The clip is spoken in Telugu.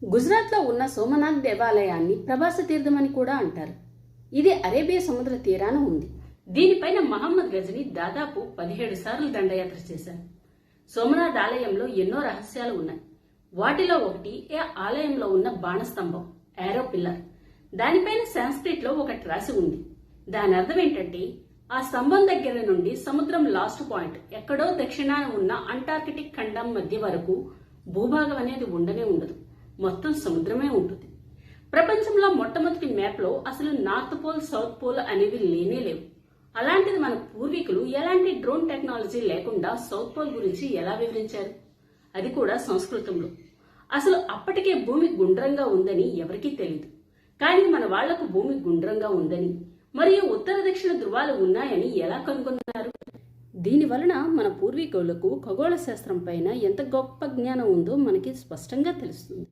గుజరాత్లో ఉన్న సోమనాథ్ దేవాలయాన్ని ప్రభాస తీర్థం అని కూడా అంటారు. ఇది అరేబియా సముద్ర తీరాన ఉంది. దీనిపైన మహమ్మద్ గజని దాదాపు 17 సార్లు దండయాత్ర చేశారు. సోమనాథ్ ఆలయంలో ఎన్నో రహస్యాలు ఉన్నాయి. వాటిలో ఒకటి ఈ ఆలయంలో ఉన్న బాణస్తంభం, ఏరో పిల్లర్. దానిపైన సాంస్క్రిట్ లో ఒకటి రాసి ఉంది. దాని అర్థం ఏంటంటే, ఆ స్తంభం దగ్గర నుండి సముద్రం లాస్ట్ పాయింట్ ఎక్కడో దక్షిణాన ఉన్న అంటార్కిటిక్ ఖండం మధ్య వరకు భూభాగం అనేది ఉండనే ఉండదు. మొత్తం సముద్రమే ఉంటుంది. ప్రపంచంలో మొట్టమొదటి మ్యాప్ లో అసలు నార్త్ పోల్, సౌత్ పోల్ అనేవి లేనే లేవు. అలాంటిది మన పూర్వీకులు ఎలాంటి డ్రోన్ టెక్నాలజీ లేకుండా సౌత్ పోల్ గురించి ఎలా వివరించారు? అది కూడా సంస్కృతంలో. అసలు అప్పటికే భూమి గుండ్రంగా ఉందని ఎవరికీ తెలియదు. కానీ మన వాళ్లకు భూమి గుండ్రంగా ఉందని, మరియు ఉత్తర దక్షిణ ధృవాలు ఉన్నాయని ఎలా కనుగొన్నారు? దీని వలన మన పూర్వీకులకు ఖగోళ శాస్త్రం పైన ఎంత గొప్ప జ్ఞానం ఉందో మనకి స్పష్టంగా తెలుస్తుంది.